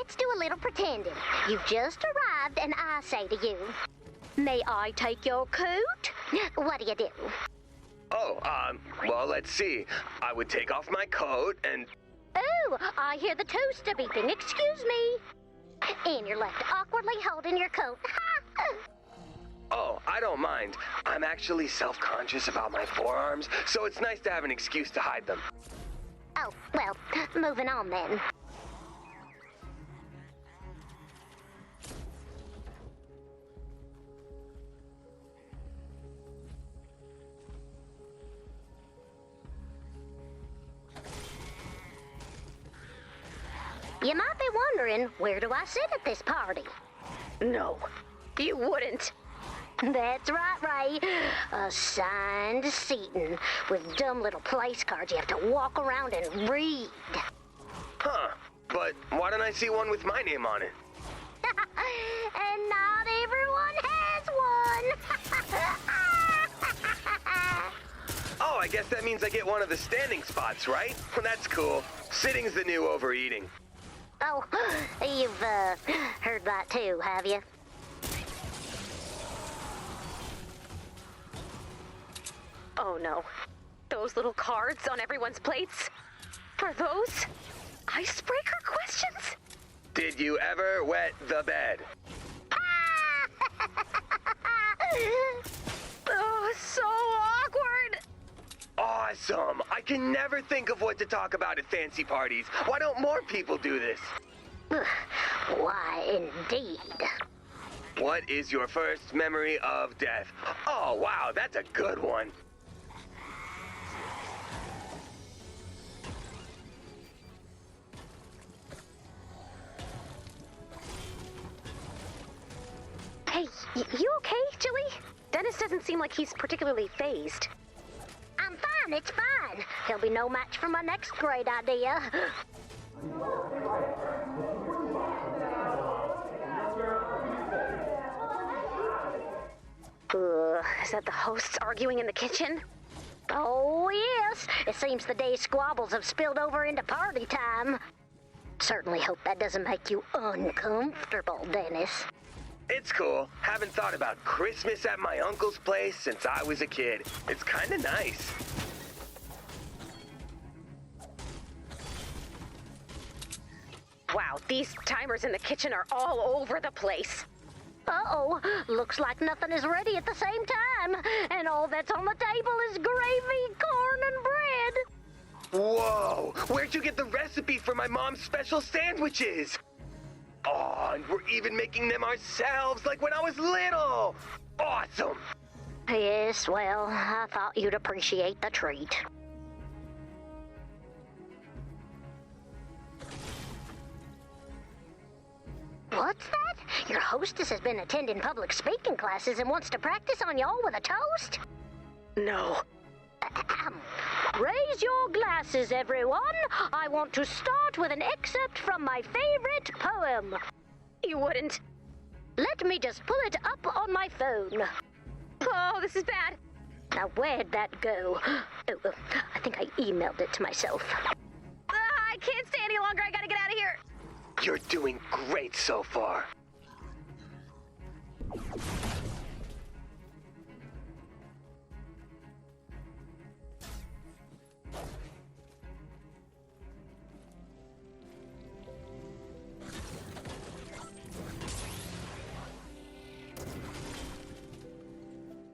let's do a little pretending. You've just arrived, and I say to you, "May I take your coat?" What do you do? Oh, well, let's see. I would take off my coat and... Oh, I hear the toaster beeping. Excuse me. And you're left awkwardly holding your coat. Oh, I don't mind. I'm actually self-conscious about my forearms, so it's nice to have an excuse to hide them. Oh, well, moving on then. You might be wondering, where do I sit at this party? No, you wouldn't. That's right, Ray. Assigned seating with dumb little place cards you have to walk around and read. Huh, but why don't I see one with my name on it? And not everyone has one. Oh, I guess that means I get one of the standing spots, right? That's cool. Sitting's the new overeating. Oh, you've, heard that too, have you? Oh no. Those little cards on everyone's plates? Are those icebreaker questions? Did you ever wet the bed? Oh, so awkward! Awesome! I can never think of what to talk about at fancy parties. Why don't more people do this? Why, indeed. What is your first memory of death? Oh, wow, that's a good one. Hey, you okay, Jilly? Dennis doesn't seem like he's particularly phased. I'm fine, it's fine. He'll be no match for my next great idea. Is that the hosts arguing in the kitchen? Oh, yes. It seems the day's squabbles have spilled over into party time. Certainly hope that doesn't make you uncomfortable, Dennis. It's cool. Haven't thought about Christmas at my uncle's place since I was a kid. It's kinda nice. Wow, these timers in the kitchen are all over the place. Uh-oh, looks like nothing is ready at the same time, and all that's on the table is gravy, corn, and bread. Whoa! Where'd you get the recipe for my mom's special sandwiches? Oh, and we're even making them ourselves, like when I was little! Awesome! Yes, well, I thought you'd appreciate the treat. What's that? Your hostess has been attending public speaking classes and wants to practice on y'all with a toast? No. Raise your glasses, everyone. I want to start with an excerpt from my favorite poem. You wouldn't. Let me just pull it up on my phone. Oh, this is bad. Now, where'd that go? Oh, I think I emailed it to myself. I can't stay any longer. I gotta get out of here. You're doing great so far.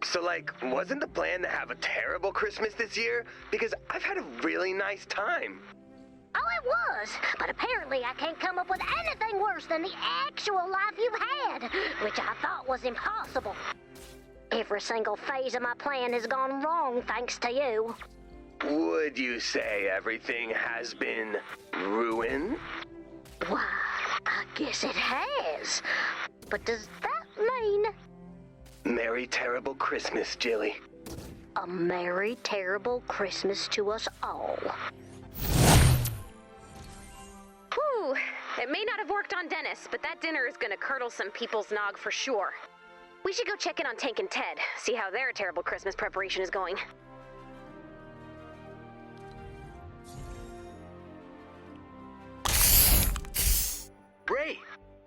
So, like, wasn't the plan to have a terrible Christmas this year? Because I've had a really nice time. Oh, it was, but apparently I can't come up with anything worse than the actual life you've had, which I thought was impossible. Every single phase of my plan has gone wrong thanks to you. Would you say everything has been ruined? Why, I guess it has. But does that mean... Merry terrible Christmas, Jilly. A merry terrible Christmas to us all. Whew. It may not have worked on Dennis, but that dinner is gonna curdle some people's nog for sure. We should go check in on Tank and Ted, see how their terrible Christmas preparation is going. Ray,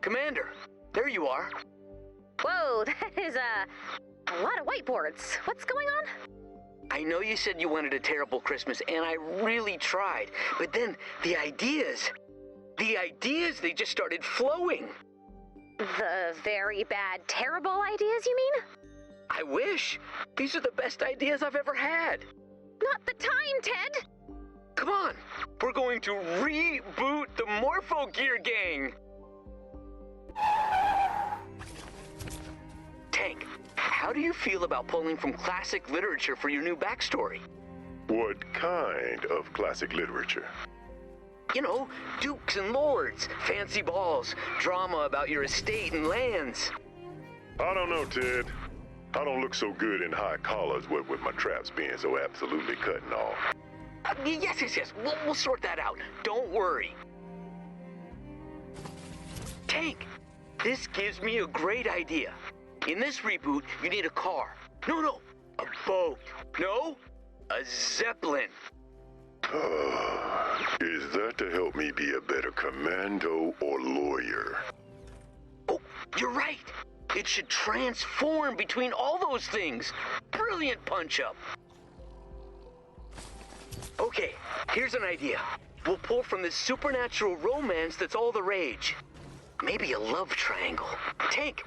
Commander, there you are. Whoa, that is a lot of whiteboards. What's going on? I know you said you wanted a terrible Christmas, and I really tried. But then the ideas, they just started flowing. The very bad, terrible ideas, you mean? I wish. These are the best ideas I've ever had. Not the time, Ted! Come on, we're going to reboot the Morpho Gear Gang. Tank, how do you feel about pulling from classic literature for your new backstory? What kind of classic literature? You know, dukes and lords, fancy balls, drama about your estate and lands. I don't know, Ted. I don't look so good in high collars with my traps being so absolutely cutting off. Yes. We'll sort that out. Don't worry. Tank, this gives me a great idea. In this reboot, you need a car. No, a boat. No, a Zeppelin. Is that to help me be a better commando or lawyer? Oh, you're right. It should transform between all those things. Brilliant punch-up. Okay, here's an idea. We'll pull from this supernatural romance that's all the rage. Maybe a love triangle. Tank,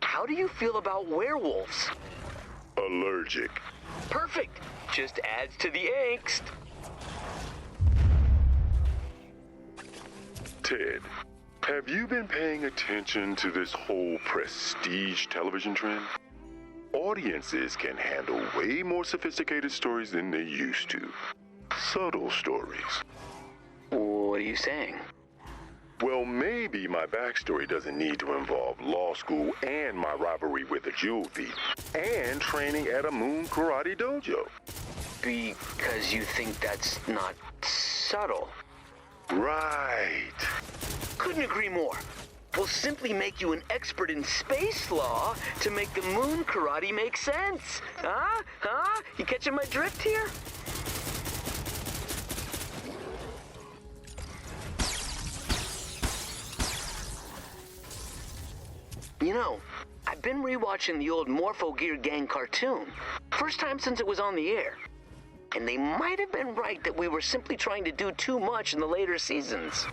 how do you feel about werewolves? Allergic. Perfect. Just adds to the angst. Ted, have you been paying attention to this whole prestige television trend? Audiences can handle way more sophisticated stories than they used to. Subtle stories. What are you saying? Well, maybe my backstory doesn't need to involve law school and my rivalry with a jewel thief and training at a moon karate dojo. Because you think that's not subtle. Right. Couldn't agree more. We'll simply make you an expert in space law to make the moon karate make sense. Huh? You catching my drift here? You know, I've been rewatching the old Morpho Gear Gang cartoon. First time since it was on the air. And they might have been right that we were simply trying to do too much in the later seasons.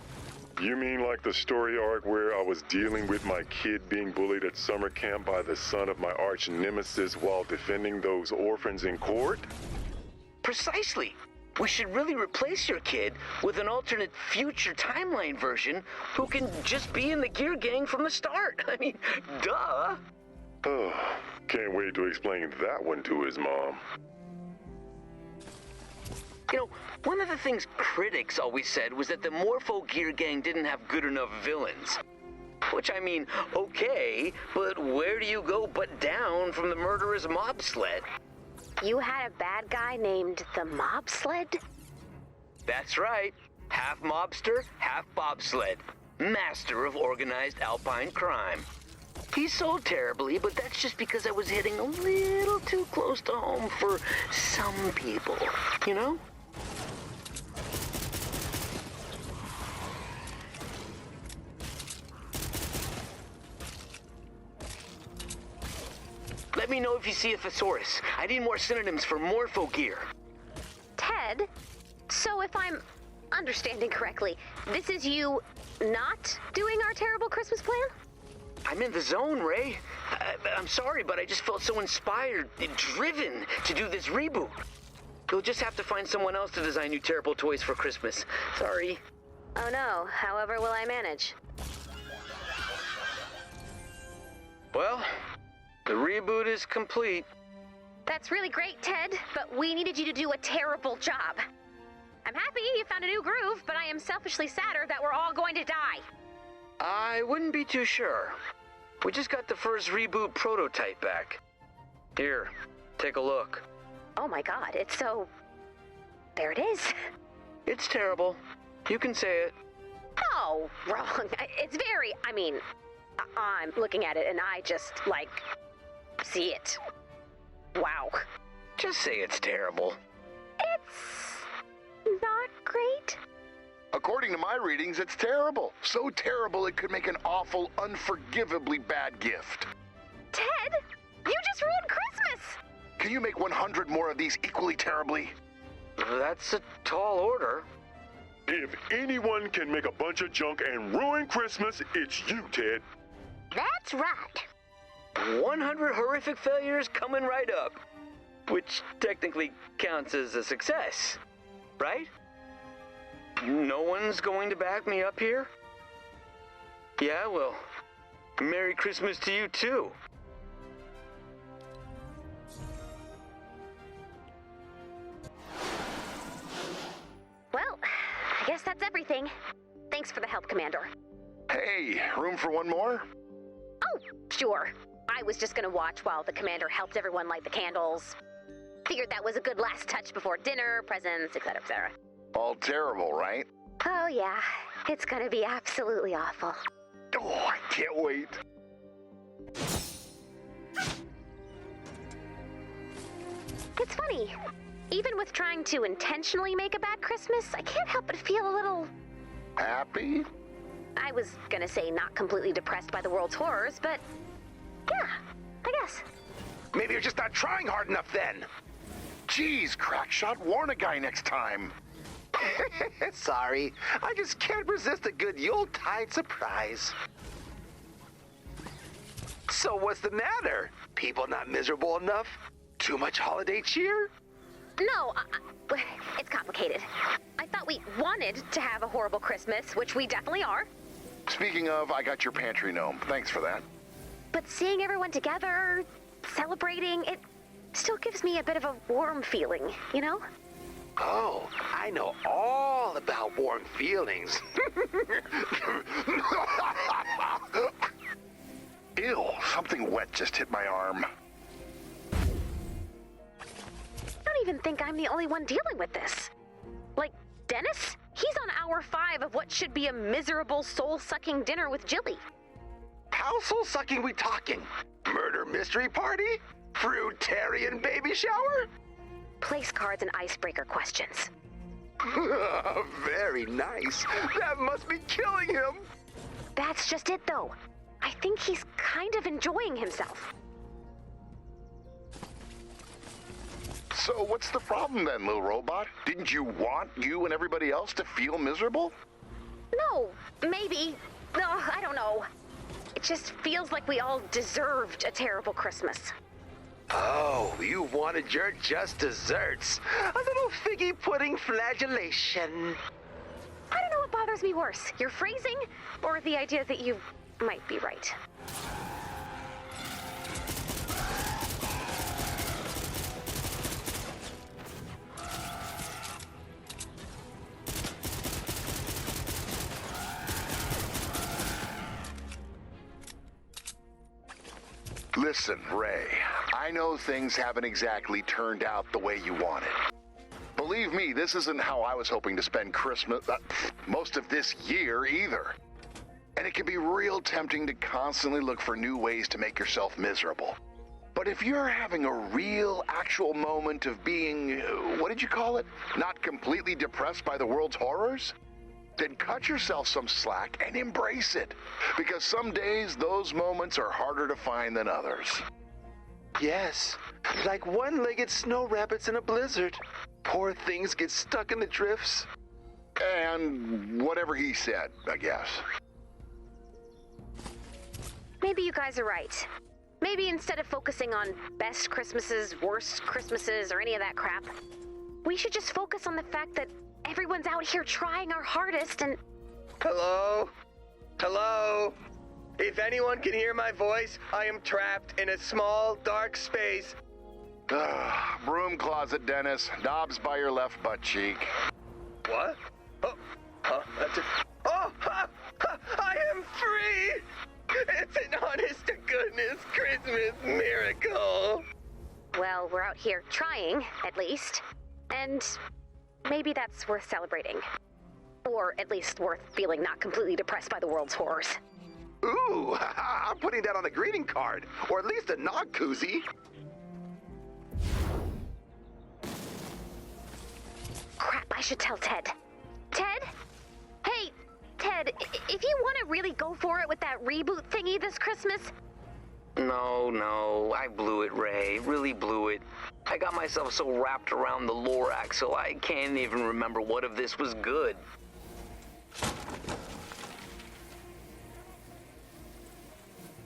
You mean like the story arc where I was dealing with my kid being bullied at summer camp by the son of my arch nemesis while defending those orphans in court? Precisely. We should really replace your kid with an alternate future timeline version who can just be in the Gear Gang from the start. I mean, duh. Oh, can't wait to explain that one to his mom. You know, one of the things critics always said was that the Morpho Gear Gang didn't have good enough villains. Which, I mean, okay, but where do you go but down from the murderous mob sled? You had a bad guy named the Mob Sled? That's right. Half mobster, half bobsled. Master of organized alpine crime. He sold terribly, but that's just because I was hitting a little too close to home for some people, you know? Let me know if you see a thesaurus. I need more synonyms for Morpho Gear. Ted, so if I'm understanding correctly, this is you not doing our terrible Christmas plan? I'm in the zone, Ray. I'm sorry, but I just felt so inspired and driven to do this reboot. You'll just have to find someone else to design new terrible toys for Christmas. Sorry. Oh no, however will I manage? Well, the reboot is complete. That's really great, Ted, but we needed you to do a terrible job. I'm happy you found a new groove, but I am selfishly sadder that we're all going to die. I wouldn't be too sure. We just got the first reboot prototype back. Here, take a look. Oh my god, it's so... There it is. It's terrible. You can say it. Oh, wrong. It's very... I mean, I'm looking at it and I just, like, see it. Wow. Just say it's terrible. It's... not great. According to my readings, it's terrible. So terrible it could make an awful, unforgivably bad gift. Ted, you just ruined Christmas! Can you make 100 more of these equally terribly? That's a tall order. If anyone can make a bunch of junk and ruin Christmas, it's you, Ted. That's right. 100 horrific failures coming right up. Which technically counts as a success, right? No one's going to back me up here? Yeah, well, Merry Christmas to you too. Well, I guess that's everything. Thanks for the help, Commander. Hey, room for one more? Oh, sure. I was just gonna watch while the Commander helped everyone light the candles. Figured that was a good last touch before dinner, presents, etc., etc. All terrible, right? Oh yeah, it's gonna be absolutely awful. Oh, I can't wait. It's funny. Even with trying to intentionally make a bad Christmas, I can't help but feel a little... Happy? I was gonna say not completely depressed by the world's horrors, but... yeah, I guess. Maybe you're just not trying hard enough then. Jeez, Crackshot, warn a guy next time. Sorry, I just can't resist a good Yuletide surprise. So what's the matter? People not miserable enough? Too much holiday cheer? No, it's complicated. I thought we wanted to have a horrible Christmas, which we definitely are. Speaking of, I got your pantry gnome. Thanks for that. But seeing everyone together, celebrating, it still gives me a bit of a warm feeling, you know? Oh, I know all about warm feelings. Ew, something wet just hit my arm. I don't even think I'm the only one dealing with this. Like, Dennis? He's on hour 5 of what should be a miserable, soul-sucking dinner with Jilly. How soul-sucking we talking? Murder mystery party? Fruitarian baby shower? Place cards and icebreaker questions. Very nice. That must be killing him. That's just it, though. I think he's kind of enjoying himself. So what's the problem then, little robot? Didn't you want you and everybody else to feel miserable? No, maybe. No, I don't know. It just feels like we all deserved a terrible Christmas. Oh, you wanted your just desserts. A little figgy pudding flagellation. I don't know what bothers me worse, your phrasing or the idea that you might be right. Listen, Ray, I know things haven't exactly turned out the way you wanted. Believe me, this isn't how I was hoping to spend Christmas, most of this year either. And it can be real tempting to constantly look for new ways to make yourself miserable. But if you're having a real, actual moment of being, what did you call it? Not completely depressed by the world's horrors? Then cut yourself some slack and embrace it. Because some days, those moments are harder to find than others. Yes, like one-legged snow rabbits in a blizzard. Poor things get stuck in the drifts. And whatever he said, I guess. Maybe you guys are right. Maybe instead of focusing on best Christmases, worst Christmases, or any of that crap, we should just focus on the fact that everyone's out here trying our hardest and... Hello? Hello? If anyone can hear my voice, I am trapped in a small, dark space. Broom closet, Dennis. Knobs by your left butt cheek. What? Oh, huh? That's it. Oh, ha, ha, I am free! It's an honest-to-goodness Christmas miracle! Well, we're out here trying, at least. And maybe that's worth celebrating. Or at least worth feeling not completely depressed by the world's horrors. Ooh, I'm putting that on a greeting card, or at least a nog koozie. Crap, I should tell Ted. Ted? said, if you want to really go for it with that reboot thingy this Christmas... No, I blew it, Ray. Really blew it. I got myself so wrapped around the Lorax, so I can't even remember what of this was good.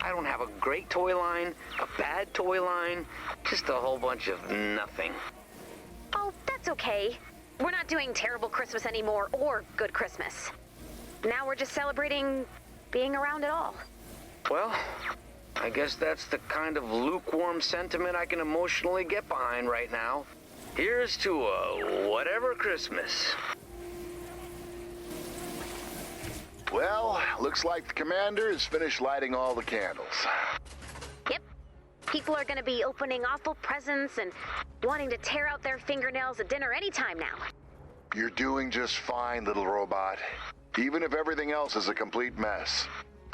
I don't have a great toy line, a bad toy line, just a whole bunch of nothing. Oh, that's okay. We're not doing Terrible Christmas anymore, or Good Christmas. Now we're just celebrating being around at all. Well, I guess that's the kind of lukewarm sentiment I can emotionally get behind right now. Here's to a whatever Christmas. Well, looks like the commander has finished lighting all the candles. Yep. People are gonna be opening awful presents and wanting to tear out their fingernails at dinner anytime now. You're doing just fine, little robot. Even if everything else is a complete mess.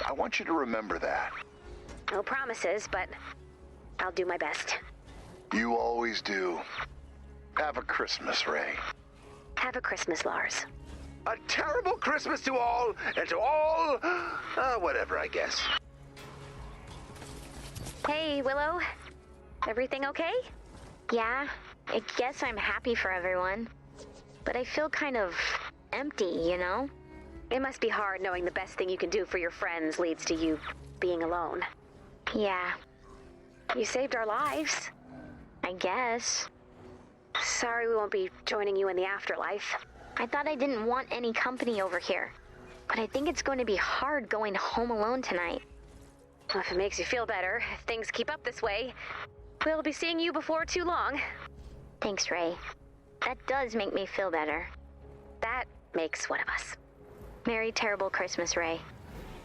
I want you to remember that. No promises, but I'll do my best. You always do. Have a Christmas, Ray. Have a Christmas, Lars. A terrible Christmas to all, and to all... whatever, I guess. Hey, Willow. Everything okay? Yeah, I guess I'm happy for everyone. But I feel kind of empty, you know? It must be hard knowing the best thing you can do for your friends leads to you being alone. Yeah, You saved our lives. I guess. Sorry we won't be joining you in the afterlife. I thought I didn't want any company over here. But I think it's going to be hard going home alone tonight. Well, if it makes you feel better, if things keep up this way, we'll be seeing you before too long. Thanks, Ray. That does make me feel better. That makes one of us. Merry Terrible Christmas, Ray.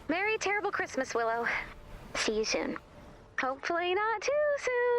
Merry Terrible Christmas, Willow. See you soon. Hopefully not too soon.